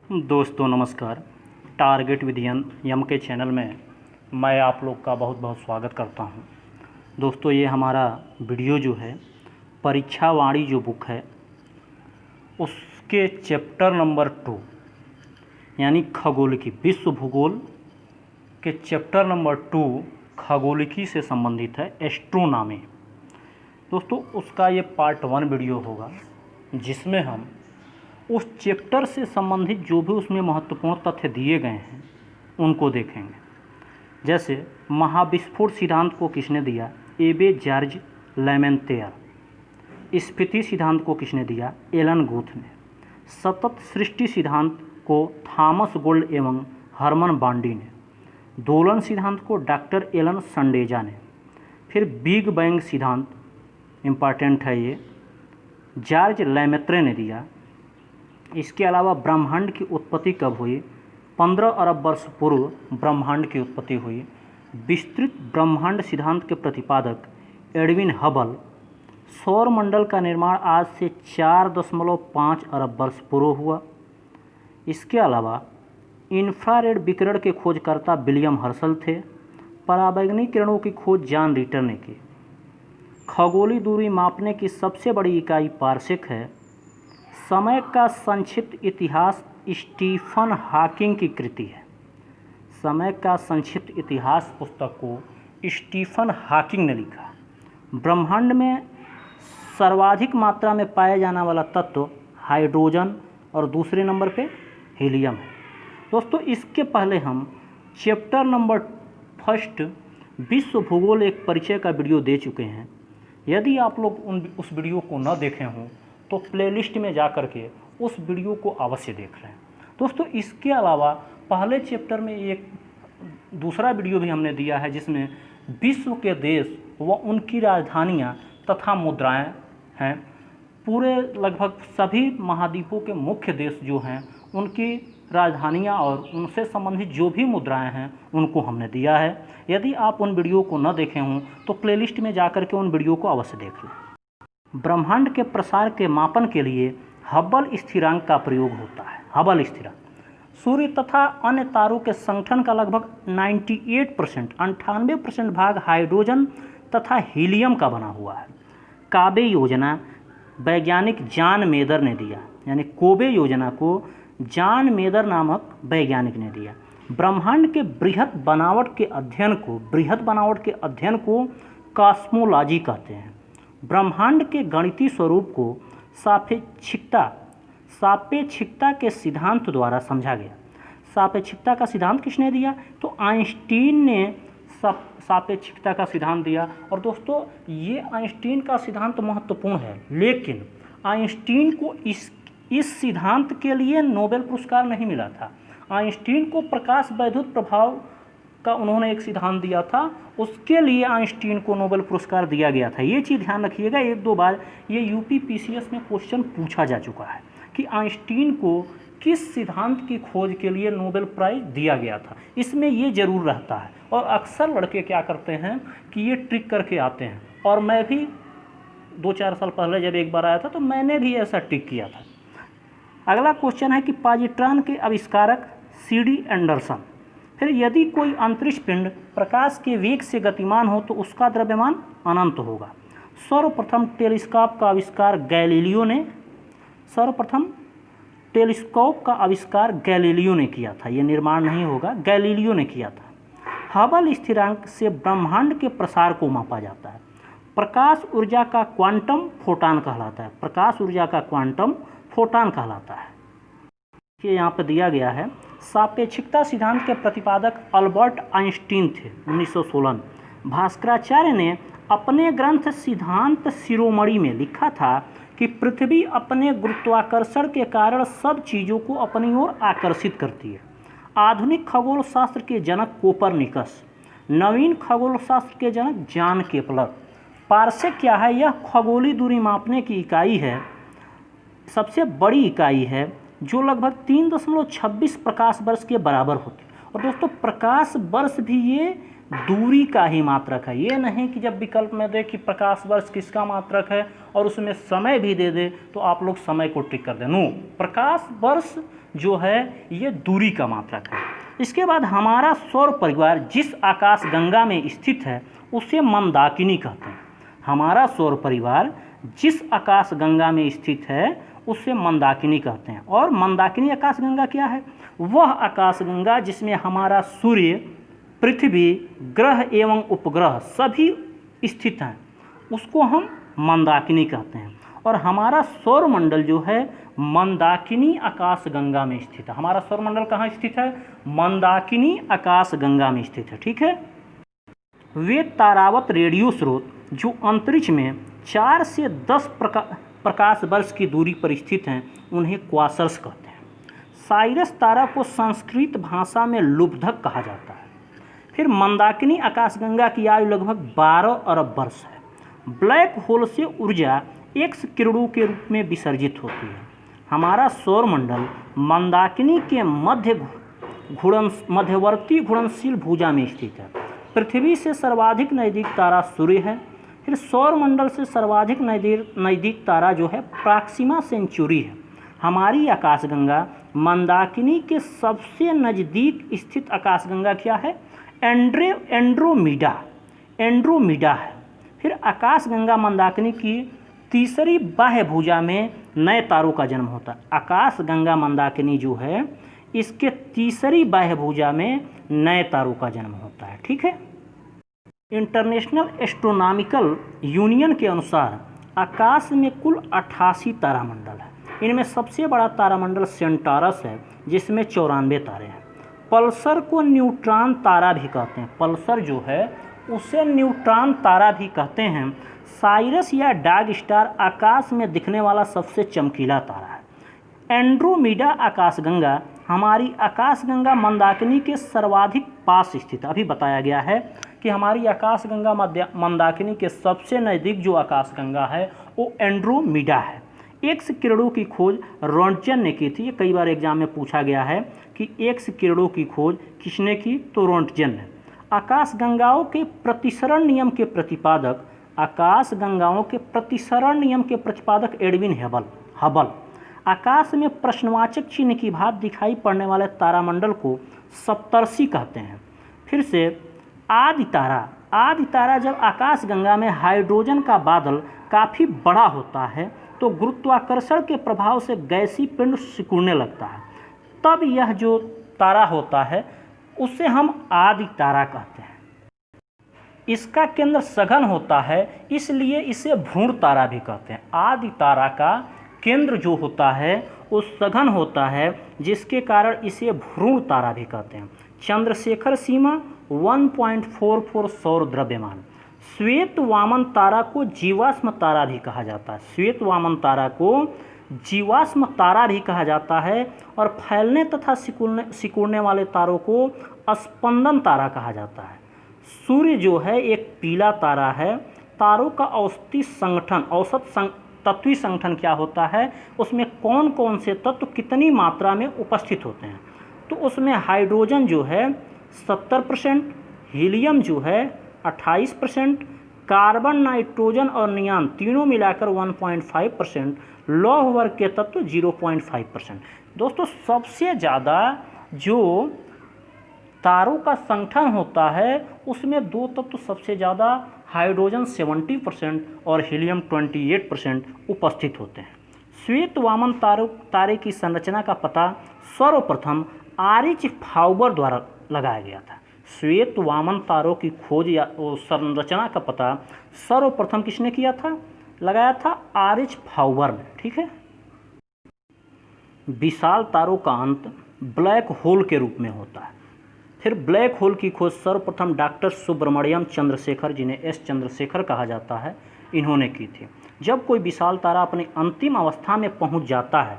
दोस्तों नमस्कार। टारगेट विधियन यम के चैनल में मैं आप लोग का बहुत बहुत स्वागत करता हूं। दोस्तों ये हमारा वीडियो जो है परीक्षा वाणी जो बुक है उसके चैप्टर नंबर 2 यानी खगोलिकी, विश्व भूगोल के चैप्टर नंबर 2 खगोलिकी से संबंधित है, एस्ट्रोनॉमी। दोस्तों उसका ये पार्ट 1 वीडियो होगा जिसमें हम उस चैप्टर से संबंधित जो भी उसमें महत्वपूर्ण तथ्य दिए गए हैं उनको देखेंगे। जैसे महाविस्फोट सिद्धांत को किसने दिया? एबे जॉर्ज लेमेंतेयर। स्फीति सिद्धांत को किसने दिया? एलन गुथ ने। सतत सृष्टि सिद्धांत को थॉमस गोल्ड एवं हरमन बांडी ने। दोलन सिद्धांत को डॉक्टर एलन संडेजा ने। फिर बिग बैंग सिद्धांत इम्पॉर्टेंट है, ये जॉर्ज लेमेत्रे ने दिया। इसके अलावा ब्रह्मांड की उत्पत्ति कब हुई? 15 अरब वर्ष पूर्व ब्रह्मांड की उत्पत्ति हुई। विस्तृत ब्रह्मांड सिद्धांत के प्रतिपादक एडविन हबल। सौरमंडल का निर्माण आज से 4.5 अरब वर्ष पूर्व हुआ। इसके अलावा इंफ्रारेड विकिरण के खोजकर्ता विलियम हर्शल थे। पराबैंगनी किरणों की खोज जॉन रिटर ने की। खगोलीय दूरी मापने की सबसे बड़ी इकाई पार्सेक है। समय का संक्षिप्त इतिहास स्टीफन हॉकिंग की कृति है। समय का संक्षिप्त इतिहास पुस्तक को स्टीफन हॉकिंग ने लिखा। ब्रह्मांड में सर्वाधिक मात्रा में पाया जाने वाला तत्व हाइड्रोजन और दूसरे नंबर पे हीलियम है। दोस्तों इसके पहले हम चैप्टर नंबर 1 विश्व भूगोल एक परिचय का वीडियो दे चुके हैं। यदि आप लोग उस वीडियो को न देखे हों तो प्लेलिस्ट में जा कर के उस वीडियो को अवश्य देख लें। दोस्तों इसके अलावा पहले चैप्टर में एक दूसरा वीडियो भी हमने दिया है जिसमें विश्व के देश व उनकी राजधानियां तथा मुद्राएं हैं। पूरे लगभग सभी महाद्वीपों के मुख्य देश जो हैं उनकी राजधानियां और उनसे संबंधित जो भी मुद्राएं हैं उनको हमने दिया है। यदि आप उन वीडियो को न देखे हों तो प्लेलिस्ट में जा कर के उन वीडियो को अवश्य देख लें। ब्रह्मांड के प्रसार के मापन के लिए हबल स्थिरांक का प्रयोग होता है। हबल स्थिरांक सूर्य तथा अन्य तारों के संगठन का लगभग 98% भाग हाइड्रोजन तथा हीलियम का बना हुआ है। काबे योजना वैज्ञानिक जॉन मेदर ने दिया, यानी कोबे योजना को जॉन मेदर नामक वैज्ञानिक ने दिया। ब्रह्मांड के बृहद बनावट के अध्ययन को कॉस्मोलॉजी कहते हैं। ब्रह्मांड के गणितीय स्वरूप को सापेक्षिकता के सिद्धांत द्वारा समझा गया। सापेक्षिकता का सिद्धांत किसने दिया? तो आइंस्टीन ने सापेक्षिकता का सिद्धांत दिया। और दोस्तों ये आइंस्टीन का सिद्धांत महत्वपूर्ण है, लेकिन आइंस्टीन को इस सिद्धांत के लिए नोबेल पुरस्कार नहीं मिला था। आइंस्टीन को प्रकाश वैद्युत प्रभाव का उन्होंने एक सिद्धांत दिया था, उसके लिए आइंस्टीन को नोबेल पुरस्कार दिया गया था। ये चीज़ ध्यान रखिएगा, 1-2 बार ये यूपीपीसीएस में क्वेश्चन पूछा जा चुका है कि आइंस्टीन को किस सिद्धांत की खोज के लिए नोबेल प्राइज़ दिया गया था। इसमें ये ज़रूर रहता है और अक्सर लड़के क्या करते हैं कि ये ट्रिक करके आते हैं। और मैं भी 2-4 साल पहले जब एक बार आया था तो मैंने भी ऐसा ट्रिक किया था। अगला क्वेश्चन है कि पॉजिट्रॉन के आविष्कारक CD एंडरसन। फिर यदि कोई अंतरिक्ष पिंड प्रकाश के वेग से गतिमान हो तो उसका द्रव्यमान अनंत होगा। सर्वप्रथम टेलीस्कोप का आविष्कार गैलीलियो ने किया था। ये निर्माण नहीं होगा, गैलीलियो ने किया था। हबल स्थिरांक से ब्रह्मांड के प्रसार को मापा जाता है। प्रकाश ऊर्जा का क्वांटम फोटॉन कहलाता है। ये यहाँ पर दिया गया है। सापेक्षिकता सिद्धांत के प्रतिपादक अल्बर्ट आइंस्टीन थे 1916। भास्कराचार्य ने अपने ग्रंथ सिद्धांत शिरोमणि में लिखा था कि पृथ्वी अपने गुरुत्वाकर्षण के कारण सब चीज़ों को अपनी ओर आकर्षित करती है। आधुनिक खगोल शास्त्र के जनक कोपरनिकस, नवीन खगोल शास्त्र के जनक जॉन केपलर। पार्सेक क्या है? यह खगोलीय दूरी मापने की इकाई है, सबसे बड़ी इकाई है जो लगभग 3.26 प्रकाश वर्ष के बराबर होती है। और दोस्तों प्रकाश वर्ष भी ये दूरी का ही मात्रक है। ये नहीं कि जब विकल्प में दे कि प्रकाश वर्ष किसका मात्रक है और उसमें समय भी दे दे तो आप लोग समय को टिक कर दें। नो, प्रकाश वर्ष जो है ये दूरी का मात्रक है। इसके बाद हमारा सौर परिवार जिस आकाश गंगा में स्थित है उसे मंदाकिनी कहते हैं। हमारा सौर परिवार जिस आकाश गंगा में स्थित है उसे मंदाकिनी कहते हैं। और मंदाकिनी आकाश गंगा क्या है? वह आकाश गंगा जिसमें हमारा सूर्य, पृथ्वी, ग्रह एवं उपग्रह सभी स्थित हैं, उसको हम मंदाकिनी कहते हैं। और हमारा सौर मंडल जो है मंदाकिनी आकाश गंगा में स्थित है। हमारा सौर मंडल कहाँ स्थित है? मंदाकिनी आकाश गंगा में स्थित है। ठीक है। वे तारावत रेडियो स्रोत जो अंतरिक्ष में 4 से 10 प्रकाश वर्ष की दूरी पर स्थित हैं उन्हें क्वासर्स कहते हैं। साइरस तारा को संस्कृत भाषा में लुब्धक कहा जाता है। फिर मंदाकिनी आकाशगंगा की आयु लगभग 12 अरब वर्ष है। ब्लैक होल से ऊर्जा एक्स किरणों के रूप में विसर्जित होती है। हमारा सौर मंडल मंदाकिनी के मध्यवर्ती घूर्णनशील भुजा में स्थित है। पृथ्वी से सर्वाधिक नज़दीक तारा सूर्य है। फिर सौर मंडल से सर्वाधिक नज़दीक तारा जो है प्रॉक्सिमा सेंचुरी है। हमारी आकाशगंगा मंदाकिनी के सबसे नज़दीक स्थित आकाशगंगा क्या है? एंड्रोमीडा है। फिर आकाशगंगा मंदाकिनी की तीसरी बाह्य भुजा में नए तारों का जन्म होता है। आकाशगंगा मंदाकिनी जो है इसके तीसरी बाह्य भुजा में नए तारों का जन्म होता है। ठीक है। इंटरनेशनल एस्ट्रोनॉमिकल यूनियन के अनुसार आकाश में कुल 88 तारामंडल है। इनमें सबसे बड़ा तारामंडल सेंटारस है जिसमें 94 तारे हैं। पल्सर को न्यूट्रॉन तारा भी कहते हैं। पल्सर जो है उसे न्यूट्रॉन तारा भी कहते हैं। साइरस या डॉग स्टार आकाश में दिखने वाला सबसे चमकीला तारा है। एंड्रोमीडा आकाशगंगा हमारी आकाशगंगा मंदाकिनी के सर्वाधिक पास स्थित है। अभी बताया गया है कि हमारी आकाशगंगा मंदाकिनी के सबसे नज़दीक जो आकाशगंगा है वो एंड्रोमीडा है। एक्स किरणों की खोज रोंटगन ने की थी। ये कई बार एग्जाम में पूछा गया है कि एक्स किरणों की खोज किसने की? तो रोंटगन ने। आकाशगंगाओं के प्रतिसरण नियम के प्रतिपादक एडविन हबल। आकाश में प्रश्नवाचक चिन्ह की भांति दिखाई पड़ने वाले तारामंडल को सप्तर्षि कहते हैं। फिर से आदि तारा जब आकाशगंगा में हाइड्रोजन का बादल काफ़ी बड़ा होता है तो गुरुत्वाकर्षण के प्रभाव से गैसीय पिंड सिकुड़ने लगता है। तब यह जो तारा होता है उसे हम आदि तारा कहते हैं। इसका केंद्र सघन होता है इसलिए इसे भ्रूण तारा भी कहते हैं। आदि तारा का केंद्र जो होता है वो सघन होता है जिसके कारण इसे भ्रूण तारा भी कहते हैं। चंद्रशेखर सीमा 1.44 सौर द्रव्यमान। श्वेत वामन तारा को जीवाश्म तारा भी कहा जाता है। श्वेत वामन तारा को जीवाश्म तारा भी कहा जाता है। और फैलने तथा सिकुड़ने वाले तारों को स्पंदन तारा कहा जाता है। सूर्य जो है एक पीला तारा है। तारों का औसत तत्वीय संगठन क्या होता है, उसमें कौन कौन से तत्व कितनी मात्रा में उपस्थित होते हैं? तो उसमें हाइड्रोजन जो है 70%, हीलियम जो है 28%, कार्बन, नाइट्रोजन और नियान तीनों मिलाकर 1.5%, लौह वर्ग के तत्व 0.5%। दोस्तों सबसे ज़्यादा जो तारों का संगठन होता है उसमें दो तत्व सबसे ज़्यादा हाइड्रोजन 70% और हीलियम 28% उपस्थित होते हैं। श्वेत वामन तारे की संरचना का पता सर्वप्रथम आरिच फाउबर द्वारा लगाया गया था। श्वेत वामन तारों की खोज या संरचना का पता सर्वप्रथम किसने किया था? लगाया था आरिच फाउबर ने। ठीक है। विशाल तारों का अंत ब्लैक होल के रूप में होता है। फिर ब्लैक होल की खोज सर्वप्रथम डॉक्टर सुब्रमण्यम चंद्रशेखर, जिन्हें एस चंद्रशेखर कहा जाता है, इन्होंने की थी। जब कोई विशाल तारा अपनी अंतिम अवस्था में पहुंच जाता है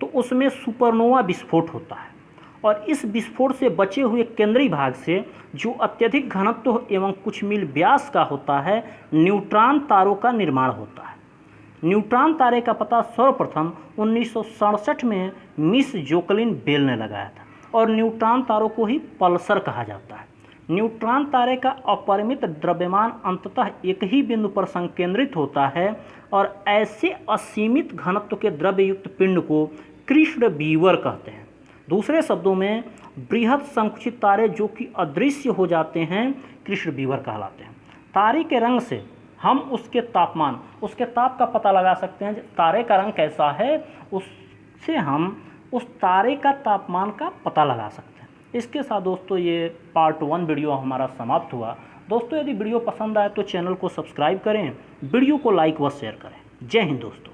तो उसमें सुपरनोवा विस्फोट होता है और इस विस्फोट से बचे हुए केंद्रीय भाग से जो अत्यधिक घनत्व एवं कुछ मील व्यास का होता है न्यूट्रॉन तारों का निर्माण होता है। न्यूट्रॉन तारे का पता सर्वप्रथम 1967 में मिस जोकलिन बेल ने लगाया था और न्यूट्रॉन तारों को ही पल्सर कहा जाता है। न्यूट्रॉन तारे का अपरिमित द्रव्यमान अंततः एक ही बिंदु पर संकेंद्रित होता है और ऐसे असीमित घनत्व के द्रव्ययुक्त पिंड को कृष्ण बीवर कहते हैं। दूसरे शब्दों में बृहद संकुचित तारे जो कि अदृश्य हो जाते हैं कृष्ण बीवर कहलाते हैं। तारे के रंग से हम उसके ताप का पता लगा सकते हैं। तारे का रंग कैसा है उससे हम उस तारे का तापमान का पता लगा सकते हैं। इसके साथ दोस्तों ये पार्ट 1 वीडियो हमारा समाप्त हुआ। दोस्तों यदि वीडियो पसंद आए तो चैनल को सब्सक्राइब करें, वीडियो को लाइक व शेयर करें। जय हिंद दोस्तों।